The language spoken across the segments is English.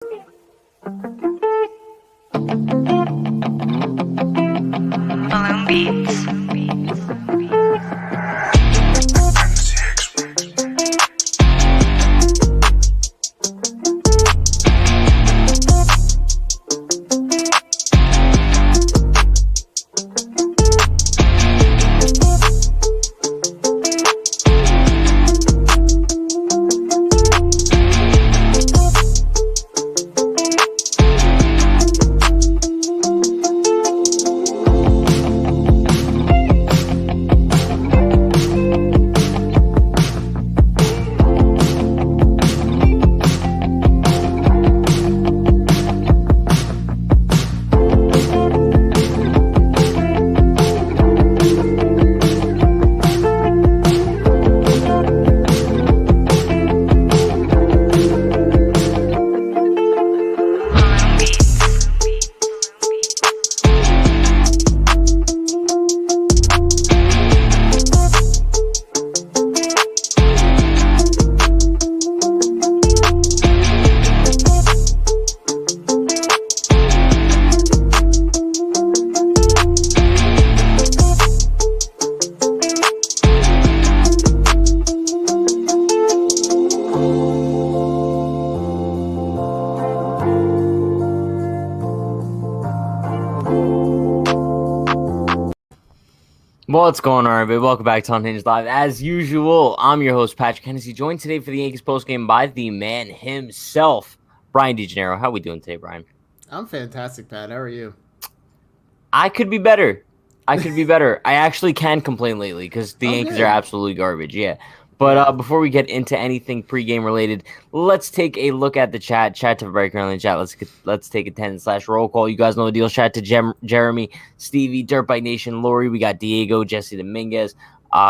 Balloon Beats. What's going on, everybody? Welcome back to Unhinged Live. As usual, I'm your host, Patrick Hennessy, joined today for the Yankees postgame by the man himself, Brian DeGennaro. How we doing today, Brian? I'm fantastic, Pat. How are you? I could be better. I actually can complain lately because the Yankees are absolutely garbage, yeah. But before we get into anything pregame related, let's take a look at the chat. Chat to break in the chat. Let's take attendance / roll call. You guys know the deal. Chat to Jeremy, Stevie, Dirtbike Nation, Lori. We got Diego, Jesse Dominguez,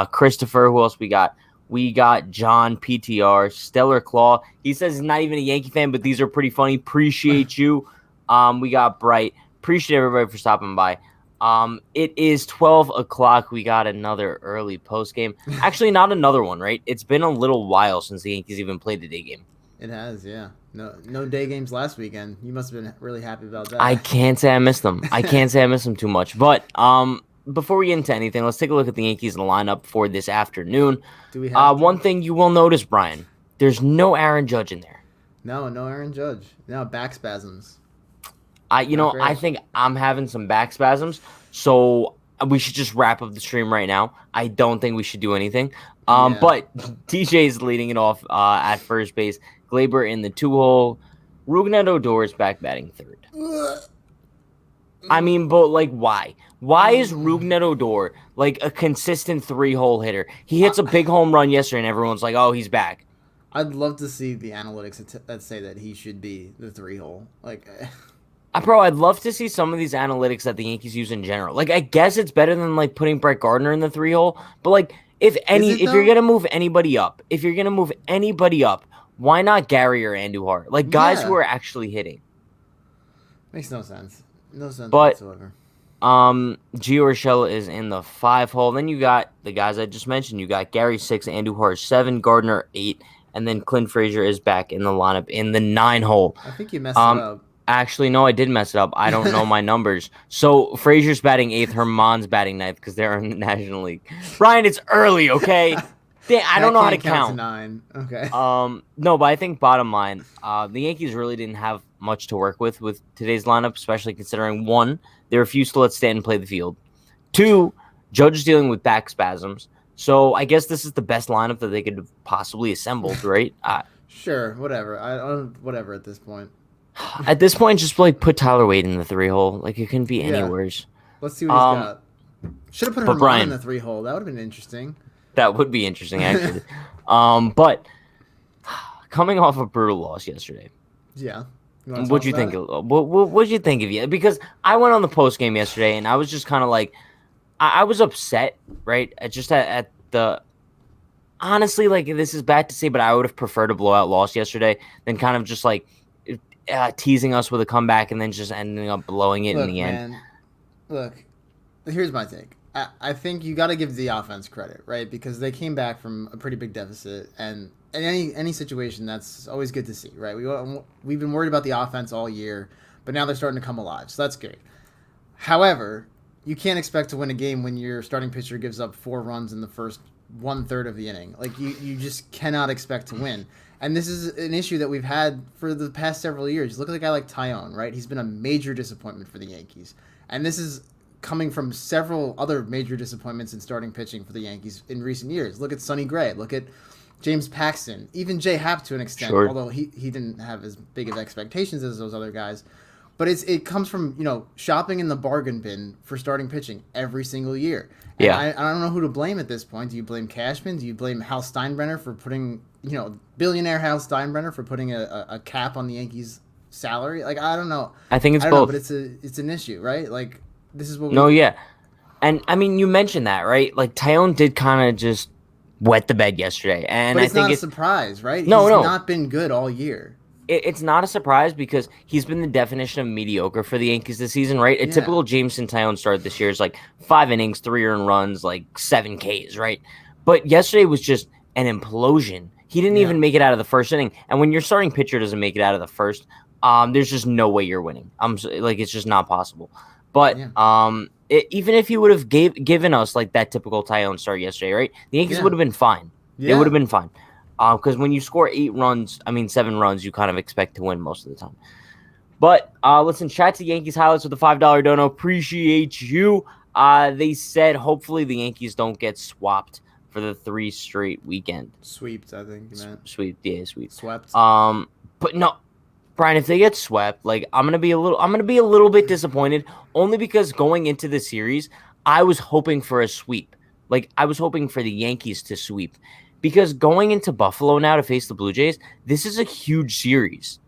Christopher. Who else we got? We got John PTR, Stellar Claw. He says he's not even a Yankee fan, but these are pretty funny. Appreciate you. We got Bright. Appreciate everybody for stopping by. It is 12 o'clock. We got another early post game. Actually, not another one, right? It's been a little while since the Yankees even played a day game. It has, yeah. No day games last weekend. You must have been really happy about that. I can't say I missed them. Too much. But before we get into anything, let's take a look at the Yankees lineup for this afternoon. Do we have one thing you will notice, Brian, there's no Aaron Judge in there. No Aaron Judge. No, back spasms. I think I'm having some back spasms, so we should just wrap up the stream right now. I don't think we should do anything. But DJ is leading it off at first base. Glaber in the 2-hole. Rougned Odor is back batting third. I mean, but like, why? Why is Rougned Odor like a consistent 3-hole hitter? He hits a big home run yesterday, and everyone's like, "Oh, he's back." I'd love to see the analytics that say that he should be the 3-hole. Like. Bro, I'd love to see some of these analytics that the Yankees use in general. Like, I guess it's better than like putting Brett Gardner in the 3-hole, but like, if you're gonna move anybody up, why not Gary or Andujar? Like guys who are actually hitting. Makes no sense. No sense but, whatsoever. Gio Urshela is in the 5-hole. Then you got the guys I just mentioned. You got Gary 6, Andujar 7, Gardner 8, and then Clint Frazier is back in the lineup in the 9-hole. I think you messed it up. Actually, no, I did mess it up. I don't know my numbers. So Frazier's batting 8th, Herman's batting 9th because they're in the National League. Brian, it's early, okay? I don't know how to count. To 9. Okay. No, but I think bottom line, the Yankees really didn't have much to work with today's lineup, especially considering 1, they refused to let Stanton play the field. 2, Judge is dealing with back spasms. So I guess this is the best lineup that they could have possibly assembled, right? Sure, whatever. Whatever at this point. At this point, just like put Tyler Wade in the 3-hole. Like it can be anywhere. Let's see what he's got. Should have put Herman in the 3-hole. That would have been interesting. That would be interesting, actually. But coming off a brutal loss yesterday. Yeah. What'd you think? What'd you think of you? Because I went on the post game yesterday, and I was just kind of like, I was upset, right? Just at the. Honestly, like this is bad to say, but I would have preferred a blowout loss yesterday than kind of just like. Teasing us with a comeback and then just ending up blowing it in the end. Look, here's my take. I think you got to give the offense credit, right? Because they came back from a pretty big deficit, and in any situation, that's always good to see, right? We've been worried about the offense all year, but now they're starting to come alive, so that's great. However, you can't expect to win a game when your starting pitcher gives up 4 runs in the first 1/3 of the inning. Like you just cannot expect to win. And this is an issue that we've had for the past several years. Look at a guy like Tyone, right? He's been a major disappointment for the Yankees. And this is coming from several other major disappointments in starting pitching for the Yankees in recent years. Look at Sonny Gray. Look at James Paxton. Even Jay Happ to an extent, Sure. although he didn't have as big of expectations as those other guys. But it comes from, shopping in the bargain bin for starting pitching every single year. And Yeah. I don't know who to blame at this point. Do you blame Cashman? Do you blame Hal Steinbrenner for putting, billionaire Hal Steinbrenner for putting a cap on the Yankees' salary? Like, I don't know. I think it's I don't know, both. but it's an issue, right? Like, this is what No, yeah. And I mean, you mentioned that, right? Like Tyone did kind of just wet the bed yesterday, and But I it's think not a it's surprise, right? No, He's no. not been good all year. It's not a surprise because he's been the definition of mediocre for the Yankees this season, right? A Yeah. typical Jameson Tyone start this year is like 5 innings, 3 earned runs, like 7 Ks, right? But yesterday was just an implosion. He didn't Yeah. even make it out of the first inning, and when your starting pitcher doesn't make it out of the first, there's just no way you're winning. It's just not possible. But Yeah. even if he would have given us like that typical Tyone start yesterday, right? The Yankees Yeah. would have been fine. They Yeah. would have been fine. Because when you score 7 runs, you kind of expect to win most of the time. But listen, shout out to Yankees House with the $5 dono. Appreciate you. They said hopefully the Yankees don't get swapped for the 3 straight weekend. Sweeped, I think you meant. Sweet. Swept. But no, Brian, if they get swept, like I'm gonna be a little bit disappointed, only because going into the series, I was hoping for a sweep. Like I was hoping for the Yankees to sweep. Because going into Buffalo now to face the Blue Jays, this is a huge series.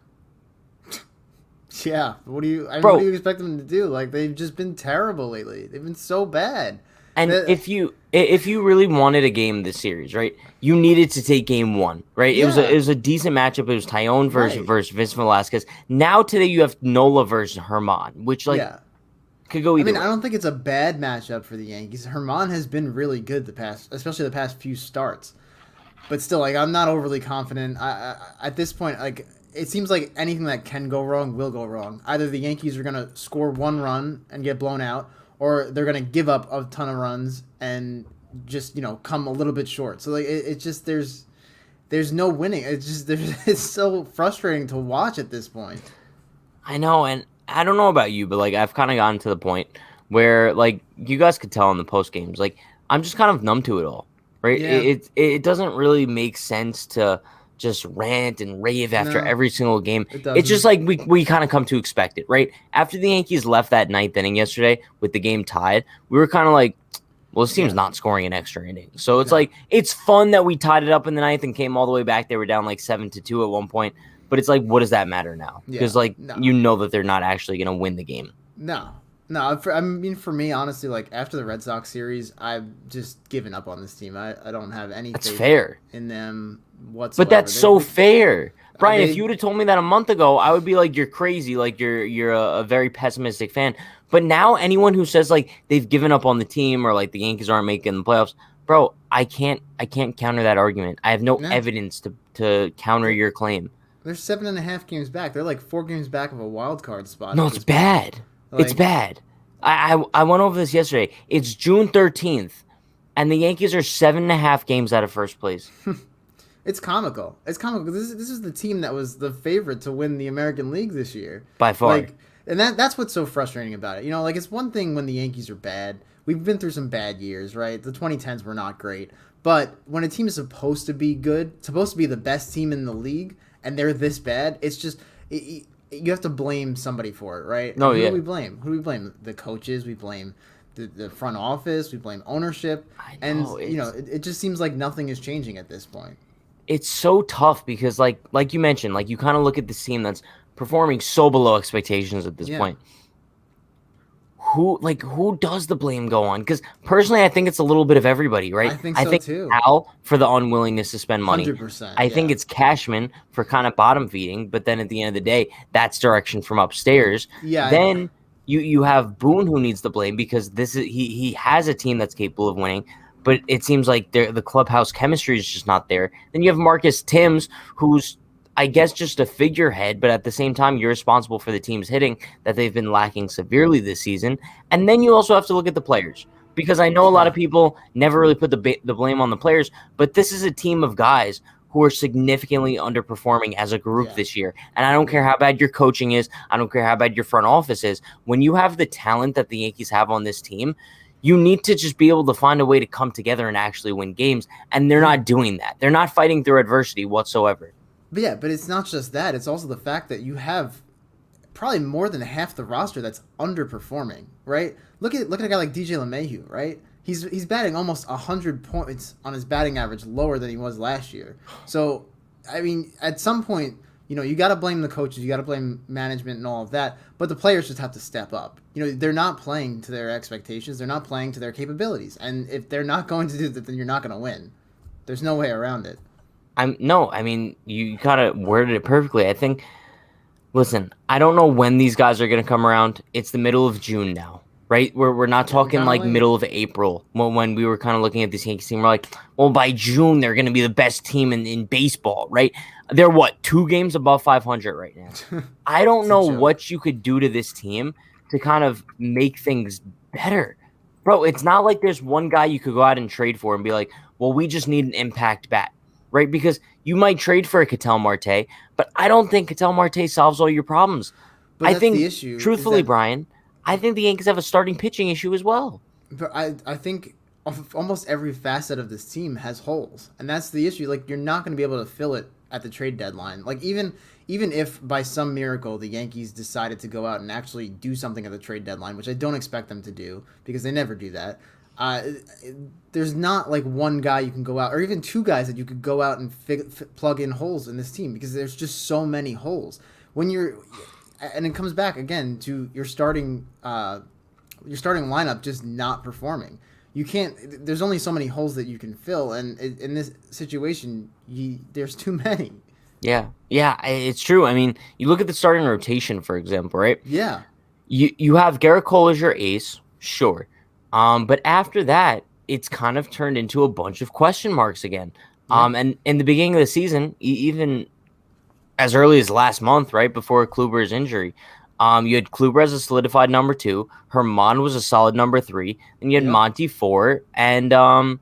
Yeah. What do you expect them to do? Like, they've just been terrible lately. They've been so bad. And if you really wanted a game this series, right, you needed to take game 1, right? Yeah. It was a decent matchup. It was Tyone versus Vince Velasquez. Now today you have Nola versus Herman, which could go either way. I don't think it's a bad matchup for the Yankees. Herman has been really good especially the past few starts. But still, like, I'm not overly confident. I at this point, like, it seems like anything that can go wrong will go wrong. Either the Yankees are going to score 1 run and get blown out, or they're going to give up a ton of runs and just, come a little bit short. So, like, it's just there's no winning. It's just it's so frustrating to watch at this point. I know, and I don't know about you, but, like, I've kind of gotten to the point where, like, you guys could tell in the post games, like, I'm just kind of numb to it all. Right, Yeah. It doesn't really make sense to just rant and rave after every single game. It's just like we kind of come to expect it, right? After the Yankees left that 9th inning yesterday with the game tied, we were kind of like, well, this team's not scoring an extra inning. So it's like it's fun that we tied it up in the 9th and came all the way back. They were down like 7-2 at one point, but it's like, what does that matter now? Because you know that they're not actually going to win the game. No, for me, honestly, like, after the Red Sox series, I've just given up on this team. I don't have any faith in them whatsoever. But that's so fair. Brian, if you would have told me that a month ago, I would be like, you're crazy. Like, you're a very pessimistic fan. But now anyone who says, like, they've given up on the team or, like, the Yankees aren't making the playoffs, bro, I can't counter that argument. I have no evidence to counter your claim. They're 7.5 games back. They're, like, 4 games back of a wild card spot. No, it's bad. It's bad. I went over this yesterday. It's June 13th, and the Yankees are 7.5 games out of first place. It's comical. This is the team that was the favorite to win the American League this year. By far. Like, and that's what's so frustrating about it. Like, it's one thing when the Yankees are bad. We've been through some bad years, right? The 2010s were not great. But when a team is supposed to be good, supposed to be the best team in the league, and they're this bad, it's just... you have to blame somebody for it, right? No, Who do we blame? The coaches. We blame the front office. We blame ownership. I know, It just seems like nothing is changing at this point. It's so tough because, like you mentioned, like, you kind of look at this team that's performing so below expectations at this point. Who does the blame go on? Because personally, I think it's a little bit of everybody, right? I think too. Al for the unwillingness to spend money. 100%. I think it's Cashman for kind of bottom feeding, but then at the end of the day, that's direction from upstairs. Yeah. Then you have Boone who needs the blame because he has a team that's capable of winning. but it seems like the clubhouse chemistry is just not there. Then you have Marcus Timms, who's I guess just a figurehead, but at the same time, you're responsible for the team's hitting that they've been lacking severely this season. And then you also have to look at the players, because I know a lot of people never really put the blame on the players, but this is a team of guys who are significantly underperforming as a group this year. And I don't care how bad your coaching is. I don't care how bad your front office is. When you have the talent that the Yankees have on this team, you need to just be able to find a way to come together and actually win games. And they're not doing that. They're not fighting through adversity whatsoever. But it's not just that. It's also the fact that you have probably more than half the roster that's underperforming, right? Look at a guy like DJ LeMahieu, right? He's batting almost 100 points on his batting average lower than he was last year. So, I mean, at some point, you got to blame the coaches, you got to blame management and all of that, but the players just have to step up. They're not playing to their expectations, they're not playing to their capabilities, and if they're not going to do that, then you're not going to win. There's no way around it. You kind of worded it perfectly. I think, listen, I don't know when these guys are going to come around. It's the middle of June now, right? We're not talking like middle of April when we were kind of looking at this Yankees team. We're like, well, by June, they're going to be the best team in baseball, right? They're 2 games above 500 right now. I don't know what you could do to this team to kind of make things better. Bro, it's not like there's one guy you could go out and trade for and be like, well, we just need an impact bat. Right, because you might trade for a Ketel Marte, but I don't think Ketel Marte solves all your problems. But I think, the issue, truthfully, Brian, I think the Yankees have a starting pitching issue as well. But I think almost every facet of this team has holes, and that's the issue. Like, you're not going to be able to fill it at the trade deadline. Like, even if by some miracle the Yankees decided to go out and actually do something at the trade deadline, which I don't expect them to do because they never do that. There's not like one guy you can go out, or even 2 guys that you could go out and plug in holes in this team, because there's just so many holes. And it comes back again to your starting lineup just not performing. You can't. There's only so many holes that you can fill, and in this situation, there's too many. Yeah, it's true. I mean, you look at the starting rotation, for example, right? Yeah. You have Garrett Cole as your ace, sure. But after that, it's kind of turned into a bunch of question marks again. And in the beginning of the season, even as early as last month, right before Kluber's injury, you had Kluber as a solidified number 2, Herman was a solid number 3, and you had Monty 4, and Taillon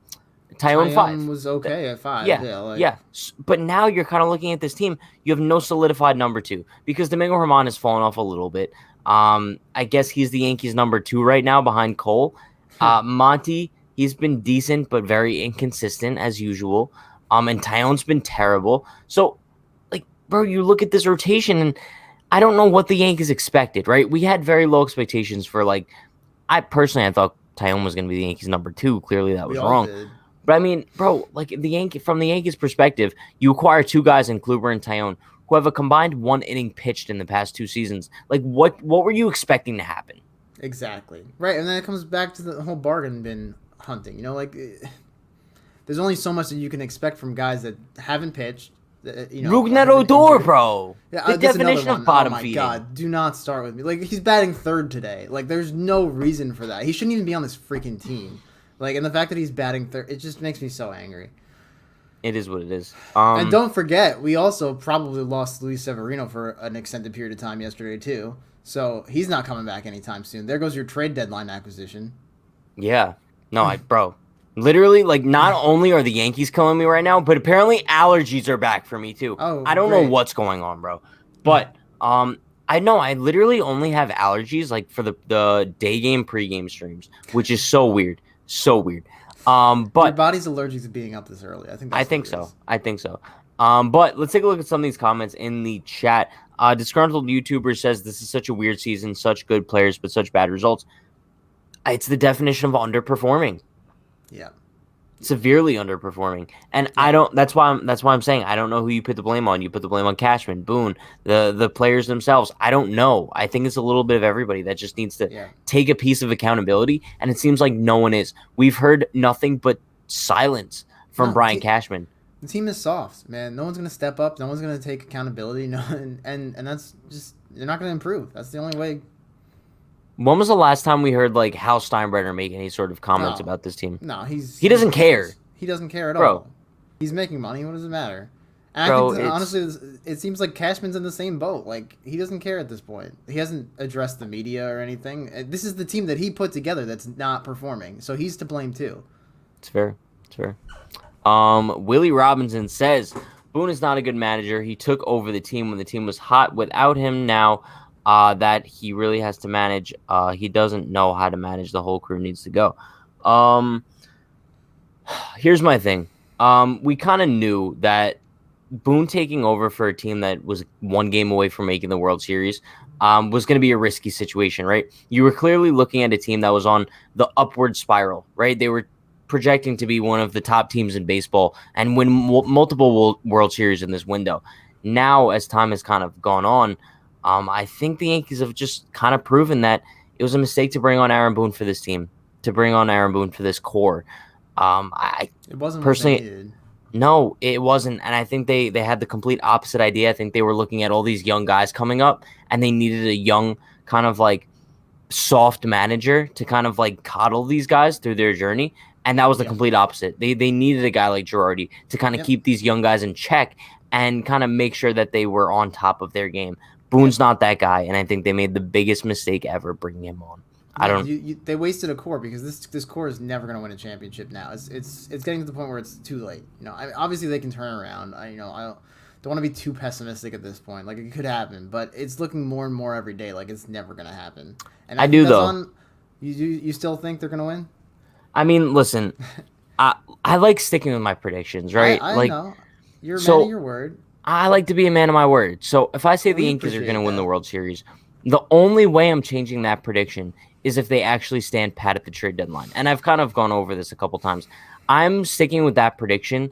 5. Was okay at 5. Yeah. But now you're kind of looking at this team. You have no solidified number 2 because Domingo Herman has fallen off a little bit. I guess he's the Yankees number 2 right now behind Cole. Monty, he's been decent but very inconsistent as usual. And Taillon's been terrible. So, like, bro, you look at this rotation, and I don't know what the Yankees expected, right? We had very low expectations for, like, I thought Taillon was going to be the Yankees number 2. Clearly, that was wrong. Did. But I mean, bro, like from the Yankees' perspective, you acquire 2 guys in Kluber and Taillon who have a combined 1 inning pitched in the past 2 seasons. Like, what were you expecting to happen? Exactly. Right, and then it comes back to the whole bargain bin hunting. There's only so much that you can expect from guys that haven't pitched. Rougned Odor, bro. Yeah, the definition of bottom feeding. Oh my God, do not start with me. Like, he's batting 3rd today. Like, there's no reason for that. He shouldn't even be on this freaking team. Like, and the fact that he's batting 3rd, it just makes me so angry. It is what it is. And don't forget, we also probably lost Luis Severino for an extended period of time yesterday, too. So he's not coming back anytime soon. There goes your trade deadline acquisition. Yeah. No, bro. Literally, like, not only are the Yankees killing me right now, but apparently allergies are back for me, too. Oh, I don't know what's going on, bro. But I know I literally only have allergies, like, for the day game, pregame streams, which is so weird. So weird. But your body's allergic to being up this early. I think so. I think so. But let's take a look at some of these comments in the chat. Disgruntled YouTuber says this is such a weird season, such good players, but such bad results. It's the definition of underperforming. Yeah. Severely underperforming. And that's why I'm saying I don't know who you put the blame on. You put the blame on Cashman, Boone, the players themselves. I don't know. I think it's a little bit of everybody that just needs to take a piece of accountability, and it seems like no one is. We've heard nothing but silence from Brian Cashman. The team is soft, man. No one's going to step up. No one's going to take accountability. No, and that's just, you're not going to improve. That's the only way. When was the last time we heard like Hal Steinbrenner make any sort of comments No, about this team? no, He he's doesn't care, useless. He doesn't care at bro. all. He's making money. What does it matter? And I think Bro, that, it's honestly, it seems like Cashman's in the same boat. Like he doesn't care at this point. He hasn't addressed the media or anything. This is the team that he put together that's not performing, so he's to blame too. it's fair. It's fair. Willie Robinson says Boone is not a good manager. He took over the team when the team was hot without him. Now that he really has to manage, he doesn't know how to manage. The whole crew needs to go. Um, Here's my thing. We kind of knew that Boone taking over for a team that was one game away from making the World Series was going to be a risky situation, right? You were clearly looking at a team that was on the upward spiral, right? They were projecting to be one of the top teams in baseball and win multiple World Series in this window. Now, as time has kind of gone on, I think the Yankees have just kind of proven that it was a mistake to bring on Aaron Boone for this team, to bring on Aaron Boone for this core. I It wasn't personally, what they needed. no, it wasn't. And I think they had the complete opposite idea. I think they were looking at all these young guys coming up and they needed a young kind of like soft manager to kind of like coddle these guys through their journey. And that was the complete opposite. They needed a guy like Girardi to kind of keep these young guys in check and kind of make sure that they were on top of their game. Boone's not that guy, and I think they made the biggest mistake ever bringing him on. I don't. They wasted a core because this core is never going to win a championship now. It's getting to the point where it's too late. Obviously they can turn around. I don't want to be too pessimistic at this point. Like it could happen, but it's looking more and more every day like it's never going to happen. And I do though. You still think they're going to win? I mean, listen, I like sticking with my predictions, right? I like, know. You're a man of your word. I like to be a man of my word. So if I say the Yankees are going to win the World Series, the only way I'm changing that prediction is if they actually stand pat at the trade deadline. And I've kind of gone over this a couple times. I'm sticking with that prediction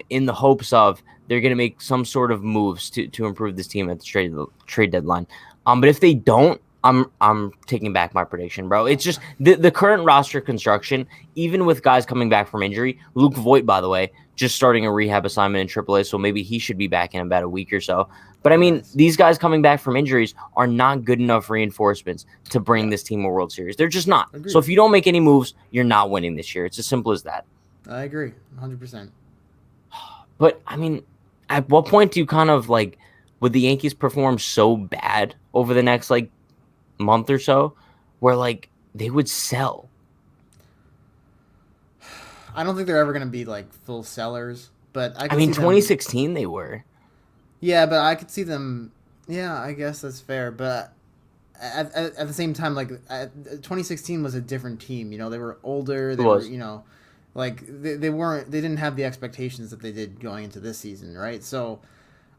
in the hopes of they're going to make some sort of moves to improve this team at the trade deadline. But if they don't, I'm taking back my prediction, bro. It's just the current roster construction, even with guys coming back from injury. Luke Voit, by the way, just starting a rehab assignment in AAA, so maybe he should be back in about a week or so. But I mean, these guys coming back from injuries are not good enough reinforcements to bring this team a World Series. They're just not. Agreed. So if you don't make any moves, you're not winning this year. It's as simple as that. I agree, 100%. But I mean, at what point do you kind of like, would the Yankees perform so bad over the next like month or so where like they would sell? I don't think they're ever going to be like full sellers, but I mean 2016 they were. Yeah, but I could see them. Yeah, I guess that's fair, but at the same time, like 2016 was a different team. They were older. They were, like they didn't have the expectations that they did going into this season, right? So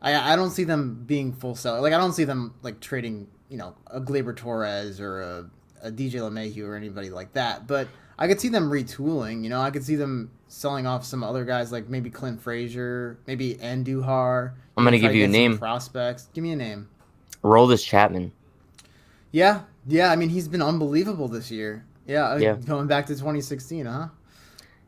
I don't see them being full sell. Like I don't see them like trading, a Gleyber Torres or a DJ LeMahieu or anybody like that. But I could see them retooling. I could see them selling off some other guys like maybe Clint Frazier, maybe Andujar. I'm gonna give you a name. Prospects. Give me a name. Aroldis Chapman. Yeah. I mean, he's been unbelievable this year. Yeah. Going back to 2016, huh?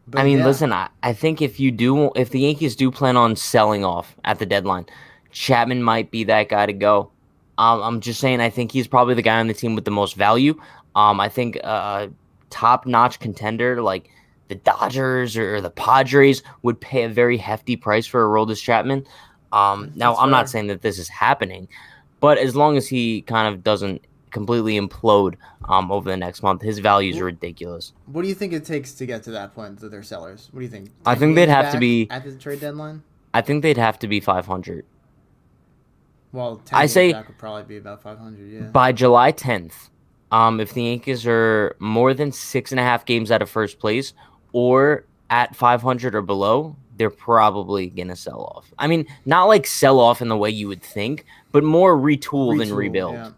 But I mean, listen. I think if the Yankees do plan on selling off at the deadline, Chapman might be that guy to go. I'm just saying. I think he's probably the guy on the team with the most value. I think top-notch contender like the Dodgers or the Padres would pay a very hefty price for Aroldis Chapman. Now, I'm not saying that this is happening, but as long as he kind of doesn't completely implode over the next month, his values are ridiculous. What do you think it takes to get to that point that they're sellers? What do you think? I think they'd have to be at the trade deadline. I think they'd have to be 500. Well, 10 games back would probably be about 500. Yeah. By July 10th, if the Yankees are more than 6.5 games out of first place or at 500 or below, they're probably going to sell off. I mean, not like sell off in the way you would think, but more retool than rebuild,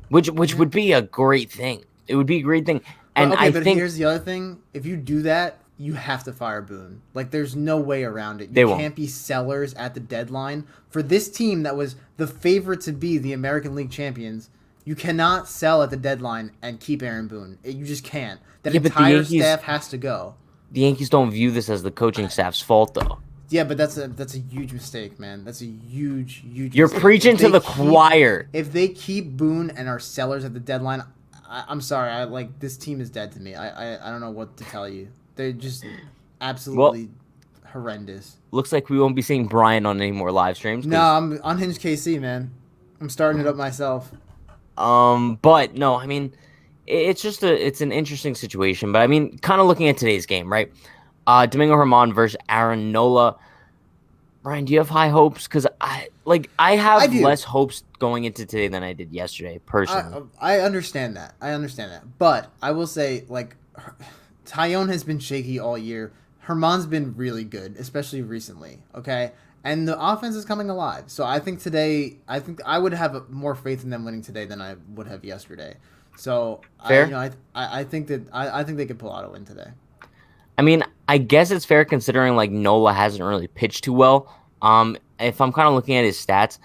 which would be a great thing. It would be a great thing. And but here's the other thing. If you do that, you have to fire Boone. Like, there's no way around it. You can't be sellers at the deadline. For this team that was the favorite to be the American League champions, you cannot sell at the deadline and keep Aaron Boone. You just can't. That entire staff has to go. The Yankees don't view this as the coaching staff's fault, though. Yeah, but that's a huge mistake, man. That's a huge You're mistake. Preaching to the choir. If they keep Boone and are sellers at the deadline, I'm sorry. I like this team is dead to me. I don't know what to tell you. They're just Well, absolutely horrendous. looks like we won't be seeing Brian on any more live streams No, because I'm Unhinged KC, man. I'm starting it up myself. but no, I mean it's an interesting situation. But I mean, kind of looking at today's game, right? Domingo Herman versus Aaron Nola. Brian, do you have high hopes? Because I I have do. less hopes going into today than I did yesterday, personally. I understand that. I understand that. But I will say, like, Tyone has been shaky all year. Herman's been really good, especially recently. Okay, and the offense is coming alive. So I think today, I think I would have more faith in them winning today than I would have yesterday. So Fair. I think that I think they could pull out a win today. I mean, I guess it's fair considering like Nola hasn't really pitched too well. If I'm kind of looking at his stats,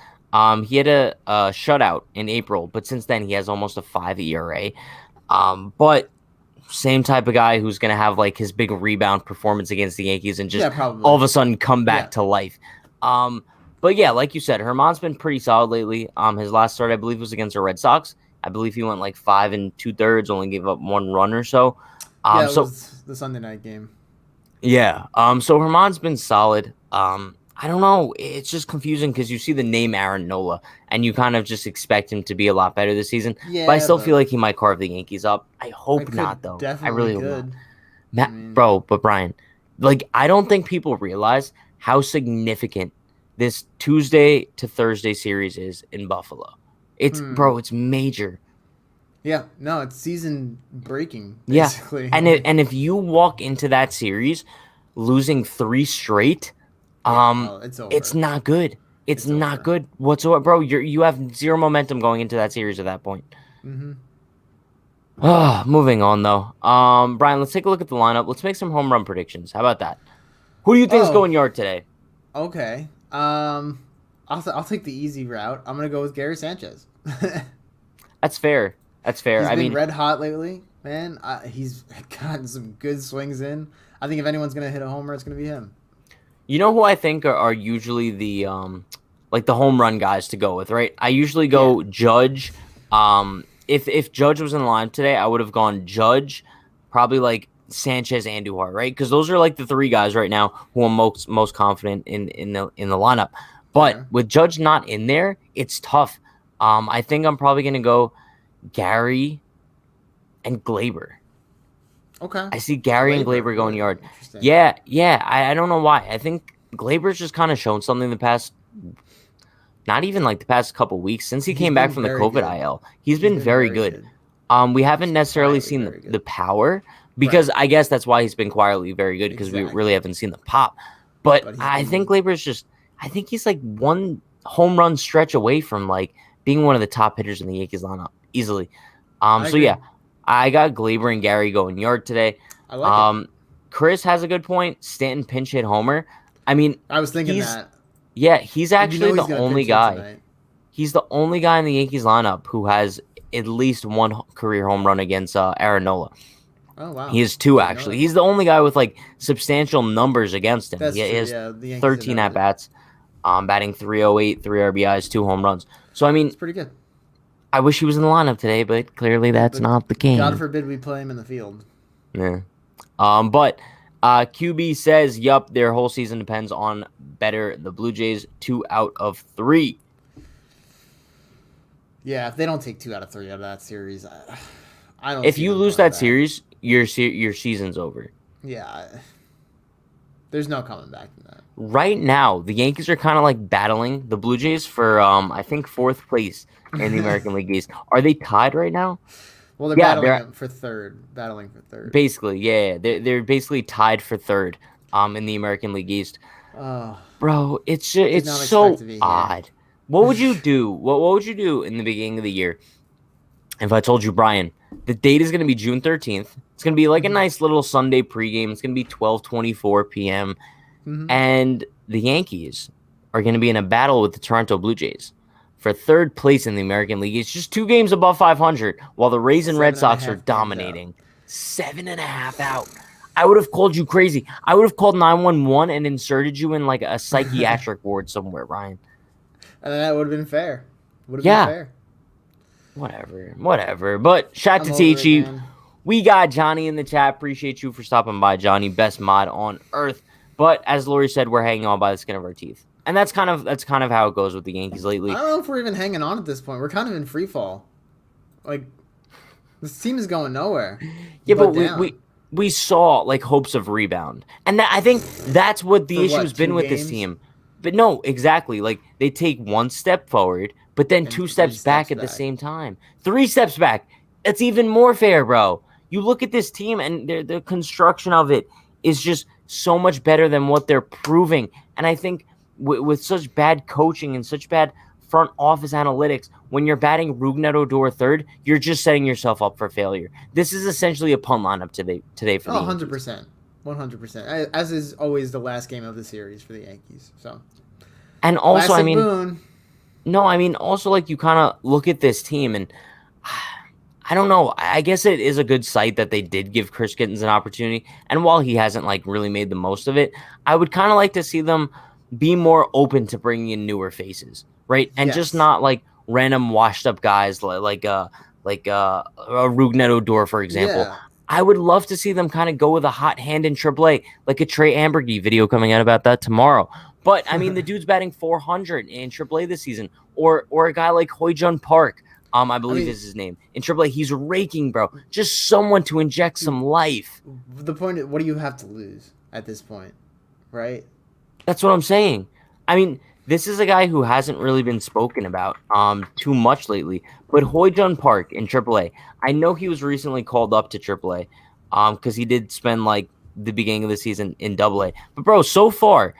he had a shutout in April, but since then he has almost a 5 ERA. But same type of guy who's gonna have like his big rebound performance against the Yankees and just Yeah, all probably. of a sudden come Yeah. back to life. Um, but yeah, like you said, Herman's been pretty solid lately. His last start I believe was against the Red Sox. I believe he went like 5 2/3, only gave up 1 run or so. Yeah, it So was the Sunday night game. yeah. So Herman's been solid. I don't know. It's just confusing because you see the name Aaron Nola and you kind of just expect him to be a lot better this season. But I Yeah, still feel but like he might carve the Yankees up. I I hope not, could though. I definitely really hope not. could. I Matt, mean, bro, but Brian, like I don't think people realize how significant this Tuesday to Thursday series is in Buffalo. It's hmm. bro, it's major. Yeah, no, it's season breaking Yeah. basically. And if you walk into that series losing 3 straight, Yeah, um, oh, it's it's over. not good. It's It's not over. good whatsoever, bro. You have zero momentum going into that series at that point. Hmm. Moving on though. Brian, let's take a look at the lineup. Let's make some home run predictions. How about that? Who do you think is Oh, going yard today? okay. I'll take the easy route. I'm gonna go with Gary Sanchez. That's fair. That's fair. He's I been mean, red hot lately, man. He's gotten some good swings in. I think if anyone's gonna hit a homer, it's gonna be him. you know who I think are usually the like the home run guys to go with, right? I usually Yeah. go Judge. If Judge was in the line today, I would have gone Judge, probably like Sanchez and Duhar, right? Because those are like the 3 guys right now who I'm most confident in the lineup. But Fair. with Judge not in there, it's tough. I think I'm probably gonna go Gary and Glaber. Okay. I see Gary and Glaber. Glaber going Really yard. interesting. Yeah. I don't know why. I think Glaber's just kind of shown something the past, not even like the past couple weeks since he He's came back been from the very COVID good. IL. He's He's been been very very good. good. We haven't Just necessarily quietly seen very the good. power Right. because I guess that's why he's been quietly very good because we really Exactly. haven't seen the pop. But But he's I think been. Glaber's just, I think he's like one home run stretch away from like being one of the top hitters in the Yankees lineup easily. I So agree. yeah, I got Glaber and Gary going yard today. I like it. Um, Chris has a good point. Stanton pinch hit homer. I mean, I was thinking he's that. he's You actually know the he's gonna only pinch hit guy. tonight. He's the only guy in the Yankees lineup who has at least one career home run against Aaron Nola. Oh wow. He has 2 Didn't know actually. that. He's the only guy with like substantial numbers against him. That's He true. has Yeah, the Yankees have 13 never at did. bats, batting 308, 3 RBIs, 2 home runs. So I mean, It's pretty good. I wish he was in the lineup today, but clearly Yeah, that's but not the God case. forbid we play him in the field. Yeah. But QB says, yup, their whole season depends on better the Blue Jays 2 out of 3. Yeah, if they don't take 2 out of 3 out of that series, I don't If see you them lose coming that back. series, your season's over. Yeah, there's no coming back from that. Right now, the Yankees are kind of like battling the Blue Jays for I think 4th place in the American League East. Are they tied right now? Well, they're Yeah, battling they're it for third. Battling for third. basically they're basically tied for 3rd in the American League East. Oh, Bro, did it's not expect so to be here. odd. What would you do? What would you do in the beginning of the year if I told you, Brian, the date is going to be June 13th. It's going to be like a Mhm. nice little Sunday pregame. It's going to be 12:24 p.m. Mhm. and the Yankees are going to be in a battle with the Toronto Blue Jays for 3rd place in the American League. It's just 2 games above 500, while the Rays and Red Seven and a Sox are half games out. dominating. 7.5 out. I would have called you crazy. I would have called 911 and inserted you in like a psychiatric ward somewhere, Ryan. And that would have been fair. Would have been Yeah. fair. Whatever. But shout I'm to over it, Taichi. man. We got Johnny in the chat. Appreciate you for stopping by, Johnny. Best mod on earth. But as Lori said, we're hanging on by the skin of our teeth, and that's kind of how it goes with the Yankees lately. I don't know if we're even hanging on at this point. We're kind of in free fall. Like, this team is going nowhere. Yeah, but we saw like hopes of rebound, and I think that's what the issue's been with this team. But no, exactly. Like they take one step forward, but then two steps back at the same time. 3 steps back. That's even more fair, bro. You look at this team, and the construction of it is just so much better than what they're proving. And I think with such bad coaching and such bad front office analytics, when you're batting Rougned Odor third, you're just setting yourself up for failure. This is essentially a punt lineup today for the Yankees. 100%. 100%. As is always the last game of the series for the Yankees. So, and also, classic I mean, Boone. No, I mean, also, like, you kind of look at this team, and I don't know. I guess it is a good sight that they did give Chris Gittens an opportunity. And while he hasn't, like, really made the most of it, I would kind of like to see them be more open to bringing in newer faces, right? And just not, like, random washed-up guys like a Rougned Odor, for example. Yeah. I would love to see them kind of go with a hot hand in AAA, like a Trey Ambergy video coming out about that tomorrow. But, I mean, the dude's batting 400 in AAA this season. Or a guy like Hoi-Jun Park, I believe is his name. In AAA, he's raking, bro. Just someone to inject some life. The point is, what do you have to lose at this point, right? That's what I'm saying. I mean, this is a guy who hasn't really been spoken about too much lately. But Hoi-Jun Park in AAA, I know he was recently called up to AAA because he did spend, like, the beginning of the season in AA. But, bro, so far,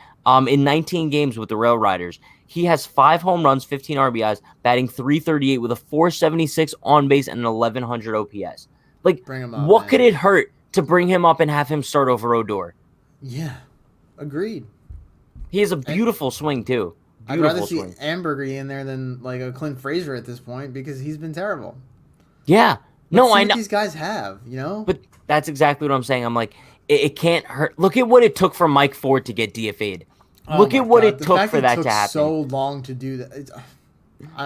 in 19 games with the Rail Riders, he has 5 home runs, 15 RBIs, batting .338 with a .476 on base and an 1100 OPS. Like, what could it hurt to bring him up and have him start over Odor? Yeah, agreed. He has a beautiful swing, too. I'd rather see Ambergy in there than, like, a Clint Frazier at this point because he's been terrible. Yeah. No, I know. These guys have, you know? But that's exactly what I'm saying. I'm like, it can't hurt. Look at what it took for Mike Ford to get DFA'd. Look at what it took for that to happen. So long to do that.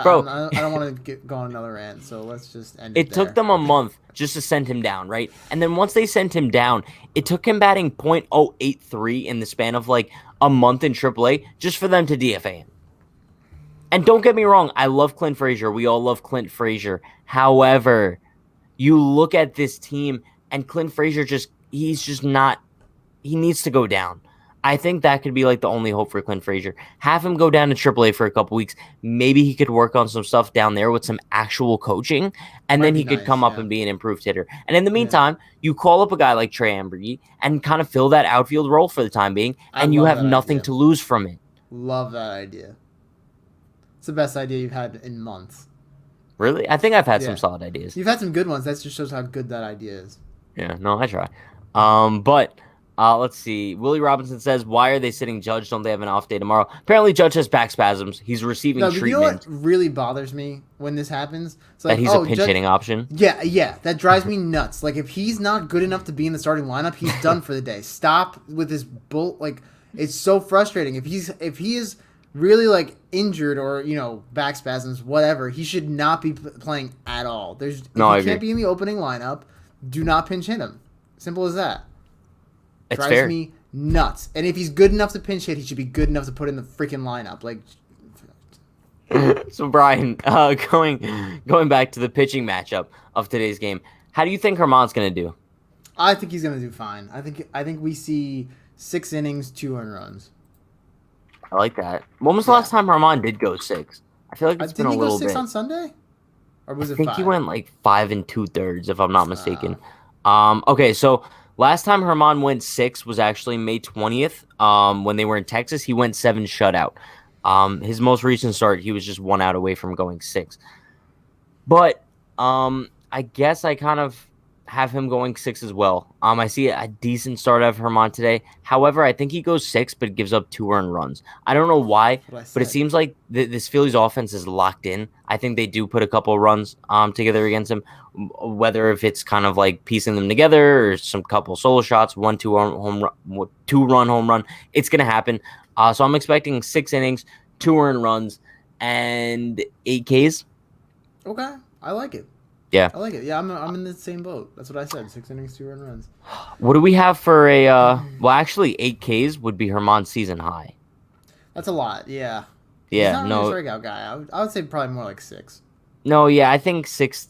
Bro, I don't want to go on another rant, so let's just end it. It took them a month just to send him down, right? And then once they sent him down, it took him batting .083 in the span of like a month in AAA just for them to DFA him. And don't get me wrong, I love Clint Frazier. We all love Clint Frazier. However, you look at this team and Clint Frazier he's just not, he needs to go down. I think that could be like the only hope for Clint Frazier. Have him go down to AAA for a couple weeks. Maybe he could work on some stuff down there with some actual coaching, and then he could come up and be an improved hitter. And in the meantime, you call up a guy like Trey Ambergy and kind of fill that outfield role for the time being, and you have nothing to lose from it. Love that idea. It's the best idea you've had in months. Really? I think I've had some solid ideas. You've had some good ones. That just shows how good that idea is. Yeah, no, I try. But let's see. Willie Robinson says, why are they sitting Judge? Don't they have an off day tomorrow? Apparently, Judge has back spasms. He's receiving treatment. You know what really bothers me when this happens? It's like, that he's a pinch hitting option? Yeah. That drives me nuts. Like, if he's not good enough to be in the starting lineup, he's done for the day. Stop with this bull. Like, it's so frustrating. If he is really, like, injured or, you know, back spasms, whatever, he should not be playing at all. If he can't be in the opening lineup, do not pinch hit him. Simple as that. Drives me nuts. And if he's good enough to pinch hit, he should be good enough to put in the freaking lineup. Like, so Brian, going back to the pitching matchup of today's game, how do you think Herman's going to do? I think he's going to do fine. I think we see 6 innings, 2 earned runs. I like that. When was the last time Herman did go 6? I feel like it's been a little bit. Didn't he go 6 on Sunday? Or was it 5? I think he went like 5 2/3, if I'm not mistaken. Okay, so last time Herman went 6 was actually May 20th. When they were in Texas, he went 7 shutout. His most recent start, he was just 1 out away from going 6. But I guess I kind of have him going 6 as well. I see a decent start out of Herman today. However, I think he goes 6, but gives up 2 earned runs. I don't know why, but it seems like this Phillies offense is locked in. I think they do put a couple of runs together against him, whether if it's kind of like piecing them together or some couple solo shots, 2-run home run. It's going to happen. So I'm expecting 6 innings, 2 earned runs, and 8 Ks. Okay. I like it. Yeah. I like it. Yeah, I'm in the same boat. That's what I said. 6 innings, 2 earned runs. What do we have for a? Well, actually, 8 Ks would be Herman's season high. That's a lot. Yeah. He's Yeah. not really a No. strikeout guy. I would say probably more like 6. No. Yeah. I think 6.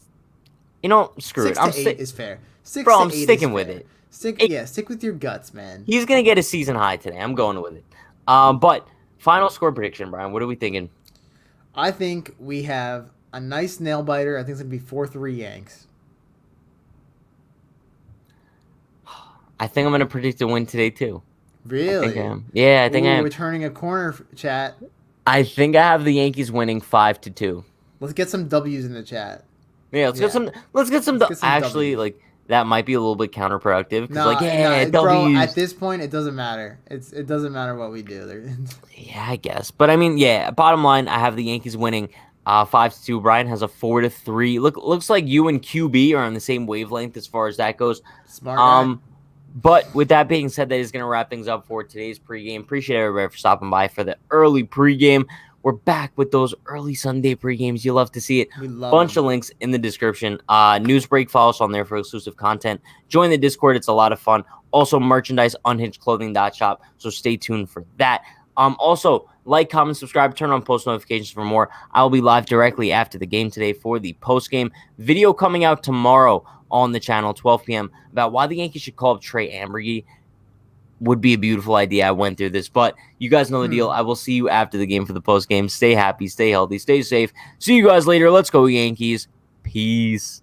You know, screw it. 6 to 8 is fair. 6 Bro, to I'm 8 is sticking with fair. it. Stick with your guts, man. He's gonna get a season high today. I'm going with it. But final score prediction, Brian. What are we thinking? I think we have a nice nail biter. I think it's gonna be 4-3 Yanks. I think I'm gonna predict a win today too. Really? I think I am. Yeah, I think I am. We're turning a corner, chat. I think I have the Yankees winning 5-2. Let's get some W's in the chat. Yeah, let's get some. Let's get some. Actually, W's. like that might be a little bit counterproductive because, W's. Bro, at this point, it doesn't matter. It doesn't matter what we do. Yeah, I guess. But I mean, yeah. Bottom line, I have the Yankees winning 5-2. Brian has a 4-3. Looks like you and QB are on the same wavelength as far as that goes. Smart guy. But with that being said, that is going to wrap things up for today's pregame. Appreciate everybody for stopping by for the early pregame. We're back with those early Sunday pregames. You love to see it. We love Bunch them. of links in the description. Newsbreak, follow us on there for exclusive content. Join the Discord. It's a lot of fun. Also, merchandise, unhingedclothing.shop. So stay tuned for that. Also, like, comment, subscribe, turn on post notifications for more. I'll be live directly after the game today for the post-game video coming out tomorrow on the channel, 12 p.m., about why the Yankees should call up Trey Ambergy. Would be a beautiful idea. I went through this, but you guys know the deal. I will see you after the game for the post game. Stay happy, stay healthy, stay safe. See you guys later. Let's go, Yankees. Peace.